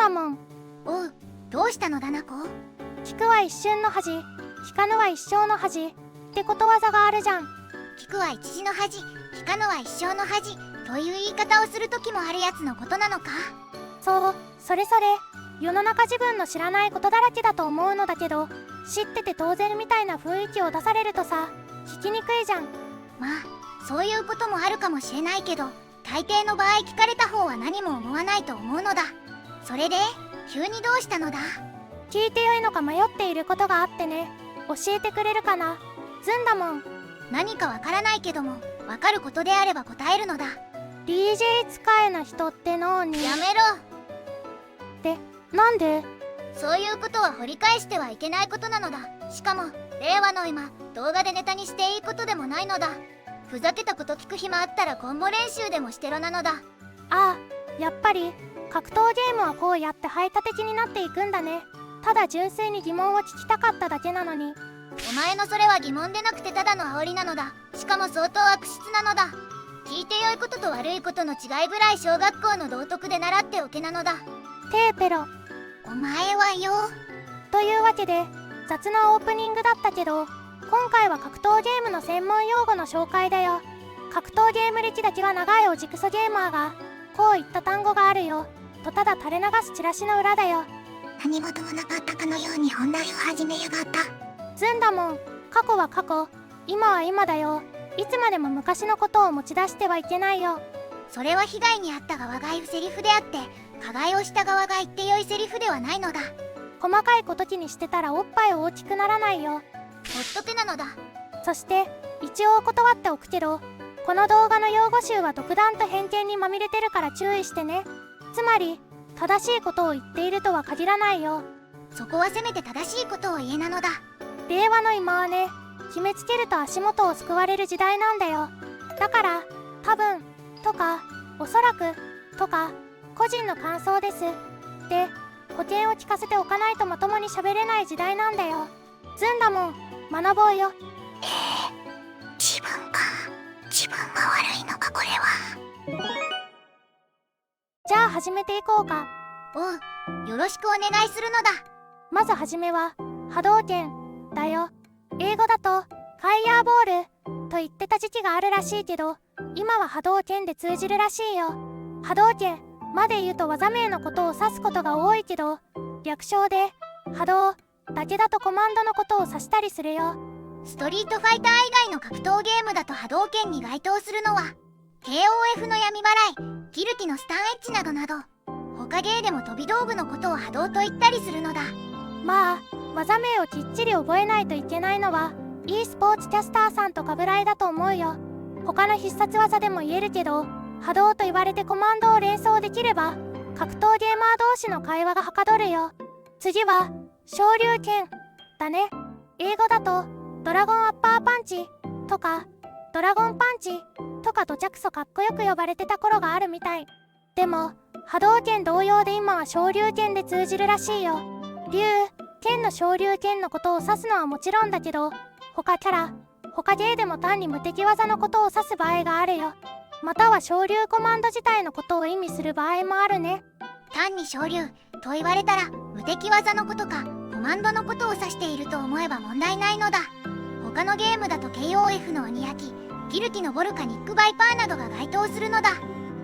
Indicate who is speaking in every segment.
Speaker 1: だもん。
Speaker 2: おう、どうしたのだなこ。
Speaker 1: 聞くは一瞬の恥、聞かぬは一生の恥ってことわざがあるじゃん。
Speaker 2: 聞くは一時の恥、聞かぬは一生の恥という言い方をする時もあるやつのことなのか。
Speaker 1: そう、それ。世の中自分の知らないことだらけだと思うのだけど、知ってて当然みたいな雰囲気を出されるとさ、聞きにくいじゃん。
Speaker 2: まあそういうこともあるかもしれないけど、大抵の場合聞かれた方は何も思わないと思うのだ。それで急にどうしたのだ。
Speaker 1: 聞いてよいのか迷っていることがあってね。教えてくれるかな。ずんだもん。
Speaker 2: 何かわからないけども、わかることであれば答えるのだ。
Speaker 1: DJ 使えの人ってのに。
Speaker 2: やめろ。
Speaker 1: で、なんで？
Speaker 2: そういうことは掘り返してはいけないことなのだ。しかも令和の今、動画でネタにしていいことでもないのだ。ふざけたこと聞く暇あったらコンボ練習でもしてろなのだ。
Speaker 1: ああ、やっぱり格闘ゲームはこうやって排他的になっていくんだね。ただ純粋に疑問を聞きたかっただけなのに。
Speaker 2: お前のそれは疑問でなくてただの煽りなのだ。しかも相当悪質なのだ。聞いてよいことと悪いことの違いぐらい小学校の道徳で習っておけなのだ。
Speaker 1: テーペロ。
Speaker 2: お前はよ。
Speaker 1: というわけで雑なオープニングだったけど、今回は格闘ゲームの専門用語の紹介だよ。格闘ゲーム歴だけが長いおじくそゲーマーがこういった単語があるよとただ垂れ流すチラシの裏だよ。
Speaker 2: 何事もなかったかのように本題を始めやがった。
Speaker 1: ずんだもん。過去は過去、今は今だよ。いつまでも昔のことを持ち出してはいけないよ。
Speaker 2: それは被害に遭った側が言うセリフであって、加害をした側が言ってよいセリフではないのだ。
Speaker 1: 細かいこと気にしてたらおっぱい大きくならないよ。
Speaker 2: ほっとけなのだ。
Speaker 1: そして一応断っておくけど、この動画の用語集は独断と偏見にまみれてるから注意してね。つまり正しいことを言っているとは限らないよ。
Speaker 2: そこはせめて正しいことを言えなのだ。
Speaker 1: 令和の今はね、決めつけると足元をすくわれる時代なんだよ。だから多分とかおそらくとか個人の感想ですで保険を聞かせておかないとまともに喋れない時代なんだよ。ずんだもん、学ぼうよ。
Speaker 2: 自分が悪いのかこれは。
Speaker 1: じゃあ始めていこうか。
Speaker 2: おう、よろしくお願いするのだ。
Speaker 1: まずはじめは波動拳だよ。英語だとファイヤーボールと言ってた時期があるらしいけど、今は波動拳で通じるらしいよ。波動拳まで言うと技名のことを指すことが多いけど、略称で波動だけだとコマンドのことを指したりするよ。
Speaker 2: ストリートファイター以外の格闘ゲームだと波動拳に該当するのは KOF の闇払い、キルティのスタンエッジなどなど、他ゲーでも飛び道具のことを波動と言ったりするのだ。
Speaker 1: まあ技名をきっちり覚えないといけないのは e スポーツキャスターさんとかぶらいだと思うよ。他の必殺技でも言えるけど、波動と言われてコマンドを連想できれば格闘ゲーマー同士の会話がはかどるよ。次は昇竜拳だね。英語だとドラゴンアッパーパンチとかドラゴンパンチとかどちゃくそかっこよく呼ばれてた頃があるみたい。でも波動拳同様で今は昇竜拳で通じるらしいよ。竜剣の昇竜拳のことを指すのはもちろんだけど、他キャラ他ゲーでも単に無敵技のことを指す場合があるよ。または昇竜コマンド自体のことを意味する場合もあるね。
Speaker 2: 単に昇竜と言われたら無敵技のことかコマンドのことを指していると思えば問題ないのだ。他のゲームだと KOF の鬼焼き、ギルティのボルカニックバイパーなどが該当するのだ。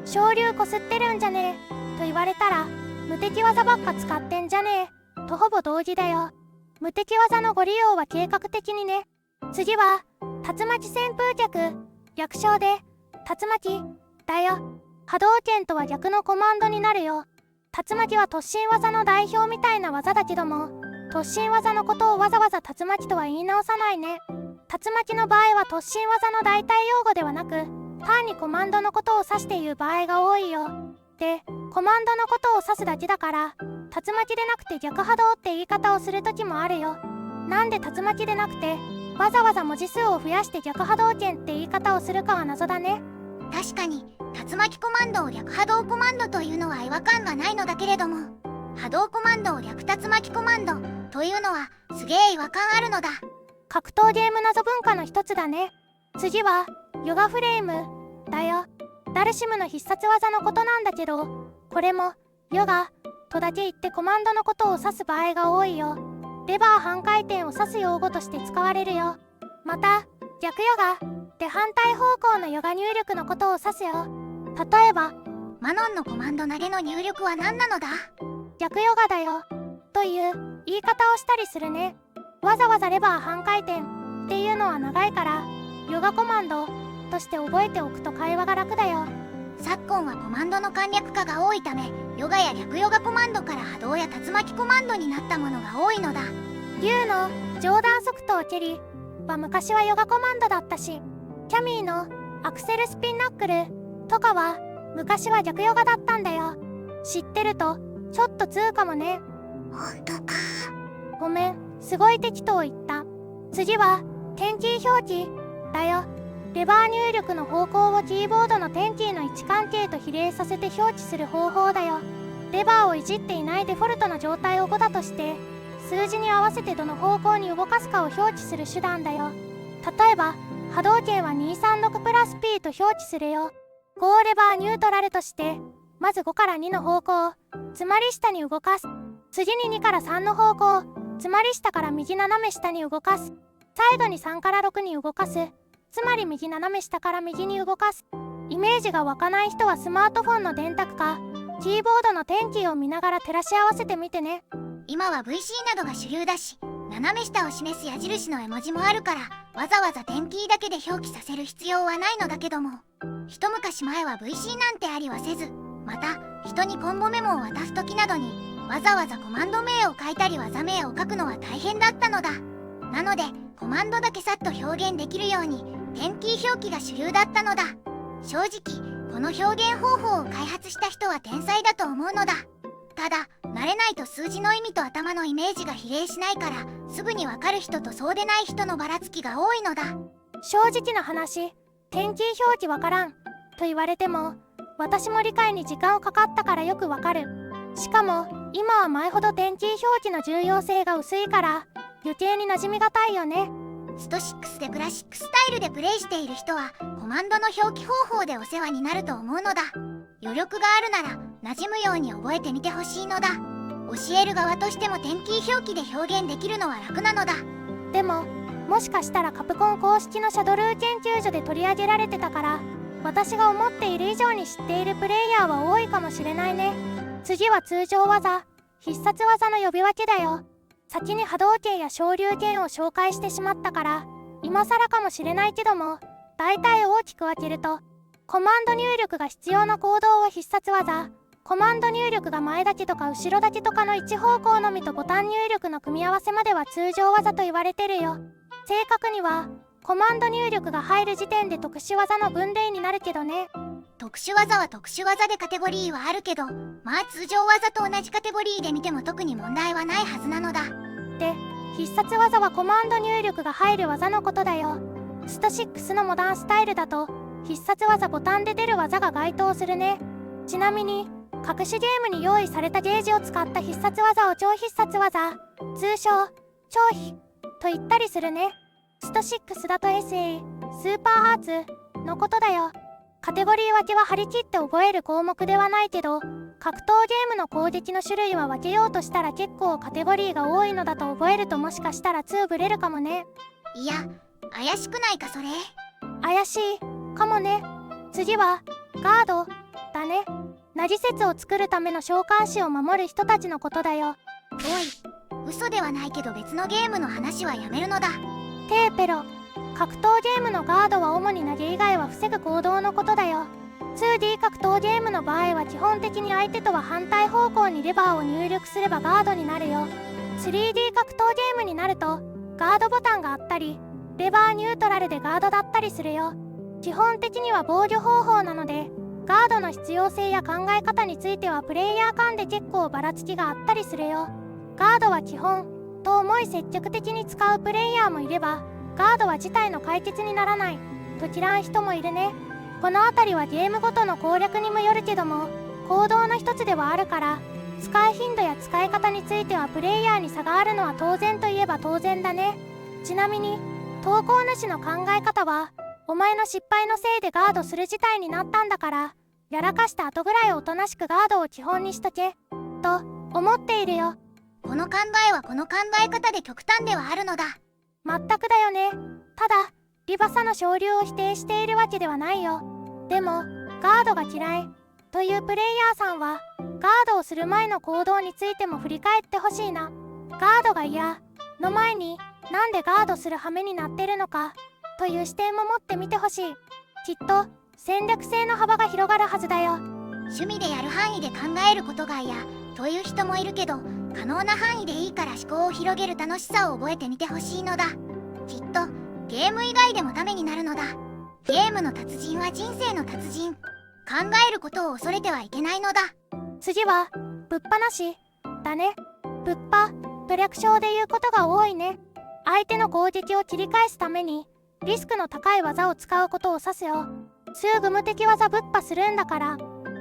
Speaker 1: 昇竜こすってるんじゃねえと言われたら、無敵技ばっか使ってんじゃねえとほぼ同義だよ。無敵技のご利用は計画的にね。次は竜巻旋風脚、略称で竜巻だよ。波動拳とは逆のコマンドになるよ。竜巻は突進技の代表みたいな技だけども、突進技のことをわざわざ竜巻とは言い直さないね。竜巻の場合は突進技の代替用語ではなく、単にコマンドのことを指して言う場合が多いよ。で、コマンドのことを指すだけだから、竜巻でなくて逆波動って言い方をする時もあるよ。なんで竜巻でなくて、わざわざ文字数を増やして逆波動拳って言い方をするかは謎だね。
Speaker 2: 確かに竜巻コマンドを略波動コマンドというのは違和感がないのだけれども、波動コマンドを略竜巻コマンドというのはすげえ違和感あるのだ。
Speaker 1: 格闘ゲーム謎文化の一つだね。次はヨガフレームだよ。ダルシムの必殺技のことなんだけど、これもヨガとだけ言ってコマンドのことを指す場合が多いよ。レバー半回転を指す用語として使われるよ。また、逆ヨガで反対方向のヨガ入力のことを指すよ。例えば、
Speaker 2: マノンのコマンド投げの入力は何なのだ？
Speaker 1: 逆ヨガだよという言い方をしたりするね。わざわざレバー半回転っていうのは長いからヨガコマンドとして覚えておくと会話が楽だよ。
Speaker 2: 昨今はコマンドの簡略化が多いため、ヨガや逆ヨガコマンドから波動や竜巻コマンドになったものが多いのだ。
Speaker 1: 竜の上段側頭蹴りは昔はヨガコマンドだったし、キャミーのアクセルスピンナックルとかは昔は逆ヨガだったんだよ。知ってるとちょっと通かもね。
Speaker 2: ほんとか。
Speaker 1: ごめん、すごい適当言った。次は点キー表記だよ。レバー入力の方向をキーボードの点キーの位置関係と比例させて表記する方法だよ。レバーをいじっていないデフォルトの状態を5だとして数字に合わせてどの方向に動かすかを表記する手段だよ。例えば波動拳は236プラス P と表記するよ。5をレバーニュートラルとしてまず5から2の方向、つまり下に動かす。次に2から3の方向、つまり下から右斜め下に動かす。最後に3から6に動かす。つまり右斜め下から右に動かす。イメージが湧かない人はスマートフォンの電卓かキーボードの点キーを見ながら照らし合わせてみてね。
Speaker 2: 今は VC などが主流だし、斜め下を示す矢印の絵文字もあるから、わざわざ点キーだけで表記させる必要はないのだけども、一昔前は VC なんてありはせず、また人にコンボメモを渡す時などにわざわざコマンド名を書いたり技名を書くのは大変だったのだ。なのでコマンドだけさっと表現できるように点キー表記が主流だったのだ。正直この表現方法を開発した人は天才だと思うのだ。ただ慣れないと数字の意味と頭のイメージが比例しないから、すぐにわかる人とそうでない人のばらつきが多いのだ。
Speaker 1: 正直な話、点キー表記わからんと言われても私も理解に時間をかかったからよくわかる。しかも今は前ほど点キー表記の重要性が薄いから余計に馴染みがたいよね。
Speaker 2: スト6でクラシックスタイルでプレイしている人はコマンドの表記方法でお世話になると思うのだ。余力があるなら馴染むように覚えてみてほしいのだ。教える側としても点キー表記で表現できるのは楽なのだ。
Speaker 1: でももしかしたらカプコン公式のシャドルー研究所で取り上げられてたから私が思っている以上に知っているプレイヤーは多いかもしれないね。次は通常技、必殺技の呼び分けだよ。先に波動拳や昇竜拳を紹介してしまったから今更かもしれないけども、大体大きく分けると、コマンド入力が必要な行動は必殺技、コマンド入力が前だけとか後ろだけとかの一方向のみとボタン入力の組み合わせまでは通常技と言われてるよ。正確にはコマンド入力が入る時点で特殊技の分類になるけどね。
Speaker 2: 特殊技は特殊技でカテゴリーはあるけど、まあ通常技と同じカテゴリーで見ても特に問題はないはずなのだ。
Speaker 1: で、必殺技はコマンド入力が入る技のことだよ。スト6のモダンスタイルだと必殺技ボタンで出る技が該当するね。ちなみに隠しゲームに用意されたゲージを使った必殺技を超必殺技、通称超必と言ったりするね。スト6だと SA スーパーハーツのことだよ。カテゴリー分けは張り切って覚える項目ではないけど、格闘ゲームの攻撃の種類は分けようとしたら結構カテゴリーが多いのだと覚えると、もしかしたら2ブレるかもね。
Speaker 2: いや、怪しくないかそれ。
Speaker 1: 怪しいかもね。次はガードだね。ナギ説を作るための召喚師を守る人たちのことだよ。
Speaker 2: おい、嘘ではないけど別のゲームの話はやめるのだ。
Speaker 1: テーペロ、格闘ゲームのガードは主に投げ以外は防ぐ行動のことだよ。2D 格闘ゲームの場合は基本的に相手とは反対方向にレバーを入力すればガードになるよ。3D 格闘ゲームになるとガードボタンがあったり、レバーニュートラルでガードだったりするよ。基本的には防御方法なので、ガードの必要性や考え方についてはプレイヤー間で結構ばらつきがあったりするよ。ガードは基本と思い積極的に使うプレイヤーもいれば、ガードは事態の解決にならないと嫌う人もいるね。この辺りはゲームごとの攻略にもよるけども、行動の一つではあるから、使い頻度や使い方についてはプレイヤーに差があるのは当然といえば当然だね。ちなみに投稿主の考え方は、お前の失敗のせいでガードする事態になったんだから、やらかした後ぐらいおとなしくガードを基本にしとけと思っているよ。
Speaker 2: この考えはこの考え方で極端ではあるのだ。
Speaker 1: 全くだよね。ただリバサの昇竜を否定しているわけではないよ。でもガードが嫌いというプレイヤーさんはガードをする前の行動についても振り返ってほしいな。ガードが嫌の前になんでガードする羽目になってるのかという視点も持ってみてほしい。きっと戦略性の幅が広がるはずだよ。
Speaker 2: 趣味でやる範囲で考えることが嫌という人もいるけど、可能な範囲でいいから思考を広げる楽しさを覚えてみてほしいのだ。きっとゲーム以外でもためになるのだ。ゲームの達人は人生の達人。考えることを恐れてはいけないのだ。
Speaker 1: 次はぶっ放しだね。ぶっぱと略称で言うことが多いね。相手の攻撃を切り返すためにリスクの高い技を使うことを指すよ。すぐ無敵技ぶっぱするんだから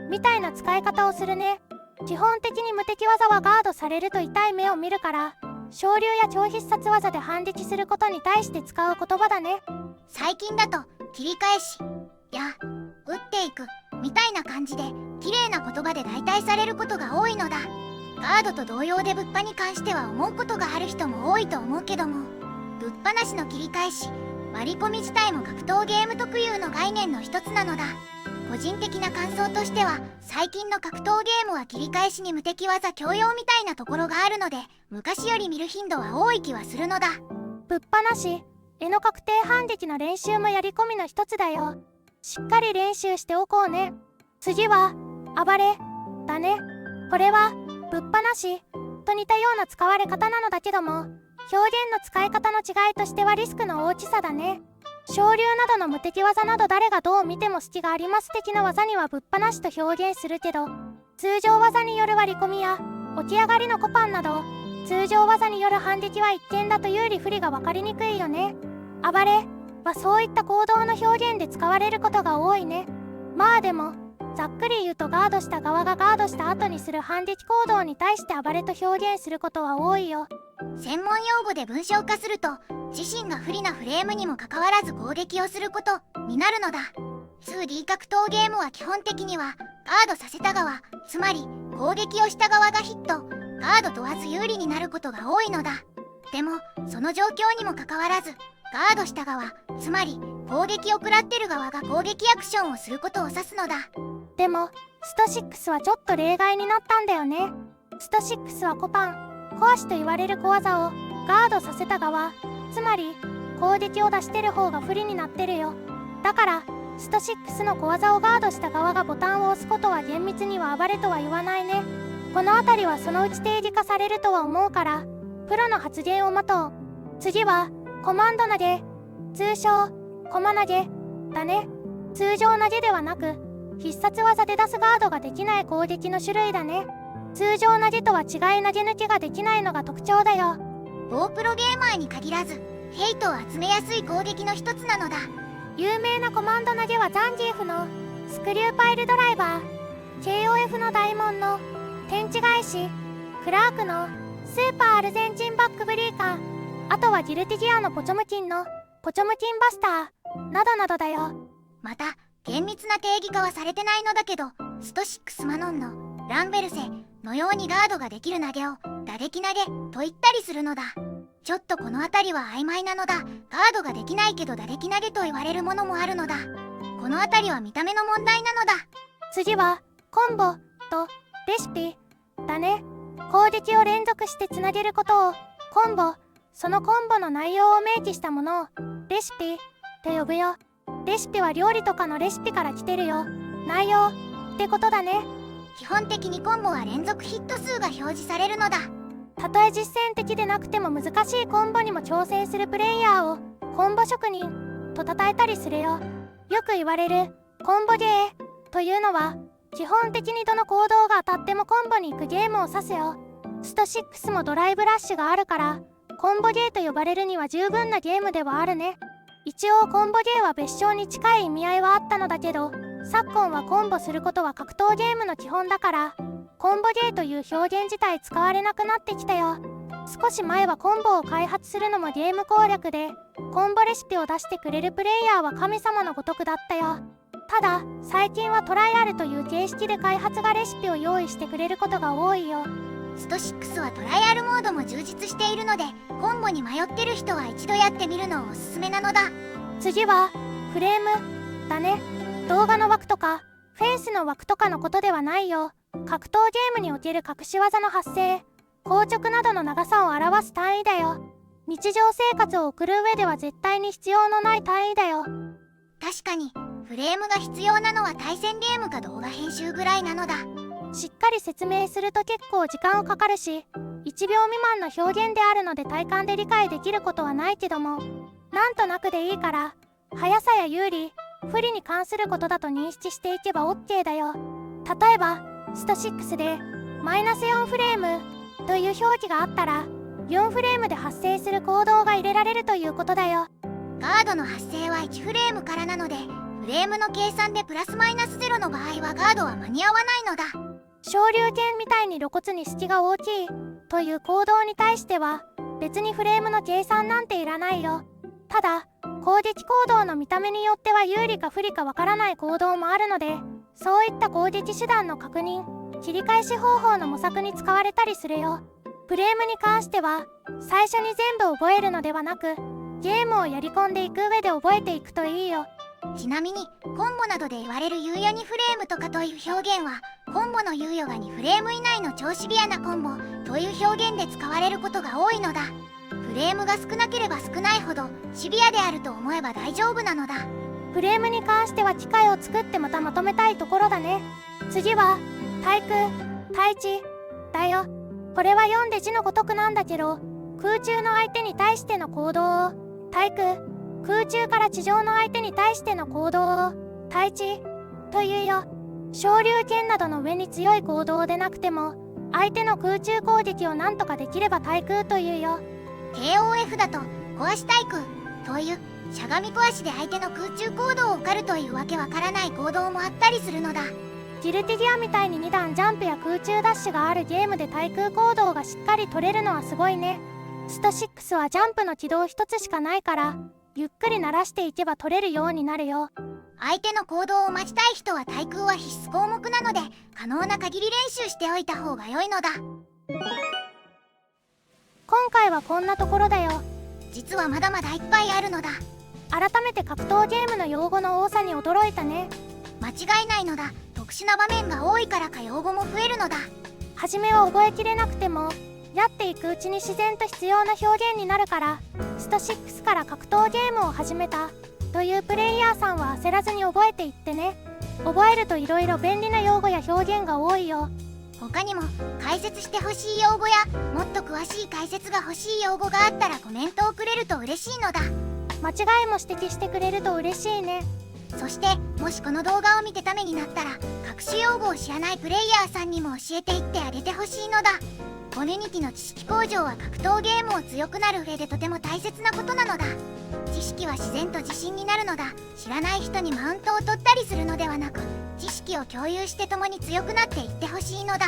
Speaker 1: みたいな使い方をするね。基本的に無敵技はガードされると痛い目を見るから、昇竜や超必殺技で反撃することに対して使う言葉だね。
Speaker 2: 最近だと切り返しや打っていくみたいな感じで綺麗な言葉で代替されることが多いのだ。ガードと同様でぶっぱに関しては思うことがある人も多いと思うけども、ぶっ放しの切り返し割り込み自体も格闘ゲーム特有の概念の一つなのだ。個人的な感想としては、最近の格闘ゲームは切り返しに無敵技強要みたいなところがあるので、昔より見る頻度は多い気はするのだ。
Speaker 1: ぶっ放し絵の確定反撃の練習もやり込みの一つだよ。しっかり練習しておこうね。次は暴れだね。これはぶっ放しと似たような使われ方なのだけども、表現の使い方の違いとしてはリスクの大きさだね。昇竜などの無敵技など誰がどう見ても隙があります的な技にはぶっ放しと表現するけど、通常技による割り込みや起き上がりのコパンなど通常技による反撃は一見だと有利不利が分かりにくいよね。暴れはそういった行動の表現で使われることが多いね。まあでもざっくり言うと、ガードした側がガードした後にする反撃行動に対して暴れと表現することは多いよ。
Speaker 2: 専門用語で文章化すると、自身が不利なフレームにもかかわらず攻撃をすることになるのだ。 2D 格闘ゲームは基本的にはガードさせた側、つまり攻撃をした側がヒット、ガード問わず有利になることが多いのだ。でもその状況にもかかわらず、ガードした側、つまり攻撃を食らってる側が攻撃アクションをすることを指すのだ。
Speaker 1: でもスト6はちょっと例外になったんだよね。スト6はコパン、小足と言われる小技をガードさせた側、つまり攻撃を出してる方が不利になってるよ。だからスト6の小技をガードした側がボタンを押すことは厳密には暴れとは言わないね。この辺りはそのうち定義化されるとは思うから、プロの発言を待とう。次はコマンド投げ、通称コマ投げだね。通常投げではなく必殺技で出すガードができない攻撃の種類だね。通常投げとは違い投げ抜きができないのが特徴だよ。
Speaker 2: 某プロゲーマーに限らずヘイトを集めやすい攻撃の一つなのだ。
Speaker 1: 有名なコマンド投げはザンギーフのスクリューパイルドライバー、 KOF の大門の天地返し、クラークのスーパーアルゼンチンバックブリーカー、あとはギルティギアのポチョムキンのポチョムキンバスターなどなどだよ。
Speaker 2: また厳密な定義化はされてないのだけど、スト6マノンのランベルセのようにガードができる投げを打撃投げと言ったりするのだ。ちょっとこの辺りは曖昧なのだ。ガードができないけど打撃投げと言われるものもあるのだ。この辺りは見た目の問題なのだ。
Speaker 1: 次はコンボとレシピだね。攻撃を連続してつなげることをコンボ、そのコンボの内容を明記したものをレシピって呼ぶよ。レシピは料理とかのレシピから来てるよ。内容ってことだね。
Speaker 2: 基本的にコンボは連続ヒット数が表示されるのだ。
Speaker 1: たとえ実践的でなくても難しいコンボにも挑戦するプレイヤーをコンボ職人と称えたりするよ。よく言われるコンボゲーというのは、基本的にどの行動が当たってもコンボに行くゲームを指すよ。スト6もドライブラッシュがあるから、コンボゲーと呼ばれるには十分なゲームではあるね。一応コンボゲーは別称に近い意味合いはあったのだけど、昨今はコンボすることは格闘ゲームの基本だから、コンボゲーという表現自体使われなくなってきたよ。少し前はコンボを開発するのもゲーム攻略で、コンボレシピを出してくれるプレイヤーは神様のごとくだったよ。ただ最近はトライアルという形式で開発がレシピを用意してくれることが多いよ。
Speaker 2: スト6はトライアルモードも充実しているので、コンボに迷ってる人は一度やってみるのをおすすめなのだ。
Speaker 1: 次はフレームだね。動画の枠とかフェンスの枠とかのことではないよ。格闘ゲームにおける隠し技の発生、硬直などの長さを表す単位だよ。日常生活を送る上では絶対に必要のない単位だよ。
Speaker 2: 確かにフレームが必要なのは対戦ゲームか動画編集ぐらいなのだ。
Speaker 1: しっかり説明すると結構時間かかるし、1秒未満の表現であるので体感で理解できることはないけども、なんとなくでいいから速さや有利不利に関することだと認識していけば OK だよ。例えばスト6でマイナス4フレームという表記があったら、4フレームで発生する行動が入れられるということだよ。
Speaker 2: ガードの発生は1フレームからなので、フレームの計算でプラスマイナス0の場合はガードは間に合わないのだ。
Speaker 1: 昇竜拳みたいに露骨に隙が大きいという行動に対しては別にフレームの計算なんていらないよ。ただ攻撃行動の見た目によっては有利か不利かわからない行動もあるので、そういった攻撃手段の確認、切り返し方法の模索に使われたりするよ。フレームに関しては最初に全部覚えるのではなく、ゲームをやり込んでいく上で覚えていくといいよ。
Speaker 2: ちなみにコンボなどで言われる猶予2フレームとかという表現は、コンボの猶予が2フレーム以内の超シビアなコンボという表現で使われることが多いのだ。フレームが少なければ少ないほどシビアであると思えば大丈夫なのだ。
Speaker 1: フレームに関しては機械を作ってまたまとめたいところだね。次は対空対地だよ。これは読んで字のごとくなんだけど、空中の相手に対しての行動を対空、空中から地上の相手に対しての行動を対地というよ。昇竜拳などの上に強い行動でなくても、相手の空中攻撃をなんとかできれば対空というよ。
Speaker 2: KOF だと壊し対空というしゃがみ壊しで相手の空中行動を狩るというわけわからない行動もあったりするのだ。
Speaker 1: ギルティギアみたいに2段ジャンプや空中ダッシュがあるゲームで対空行動がしっかり取れるのはすごいね。スト6はジャンプの軌道一つしかないから、ゆっくり慣らしていけば取れるようになるよ。
Speaker 2: 相手の行動を待ちたい人は対空は必須項目なので、可能な限り練習しておいた方が良いのだ。
Speaker 1: 今回はこんなところだよ。
Speaker 2: 実はまだまだいっぱいあるのだ。
Speaker 1: 改めて格闘ゲームの用語の多さに驚いたね。
Speaker 2: 間違いないのだ。特殊な場面が多いからか用語も増えるのだ。
Speaker 1: 初めは覚えきれなくても、やっていくうちに自然と必要な表現になるから、スト6から格闘ゲームを始めたというプレイヤーさんは焦らずに覚えていってね。覚えるといろいろ便利な用語や表現が多いよ。
Speaker 2: 他にも解説してほしい用語やもっと詳しい解説が欲しい用語があったらコメントをくれると嬉しいのだ。
Speaker 1: 間違いも指摘してくれると嬉しいね。
Speaker 2: そしてもしこの動画を見てためになったら、隠し用語を知らないプレイヤーさんにも教えていってあげてほしいのだ。コミュニティの知識向上は格闘ゲームを強くなる上でとても大切なことなのだ。知識は自然と自信になるのだ。知らない人にマウントを取ったりするのではなく、知識を共有して共に強くなっていってほしいのだ。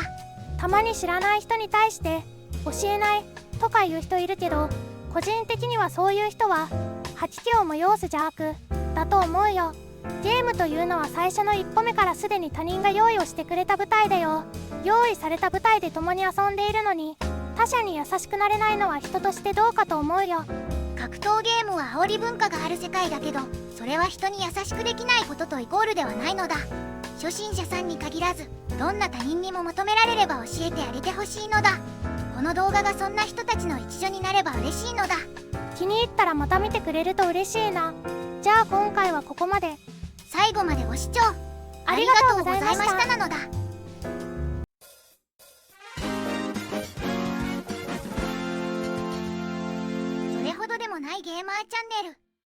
Speaker 1: たまに知らない人に対して教えないとか言う人いるけど、個人的にはそういう人は吐き気を催す邪悪だと思うよ。ゲームというのは最初の一歩目からすでに他人が用意をしてくれた舞台だよ。用意された舞台で共に遊んでいるのに、他者に優しくなれないのは人としてどうかと思うよ。
Speaker 2: 格闘ゲームは煽り文化がある世界だけど、それは人に優しくできないこととイコールではないのだ。初心者さんに限らず、どんな他人にも求められれば教えてあげてほしいのだ。この動画がそんな人たちの一助になれば嬉しいのだ。
Speaker 1: 気に入ったらまた見てくれると嬉しいな。じゃあ今回はここまで。
Speaker 2: 最後までご視聴
Speaker 1: ありがとうございました。
Speaker 2: ありがとうございましたなのだ。それほどでもないゲーマーチャンネル。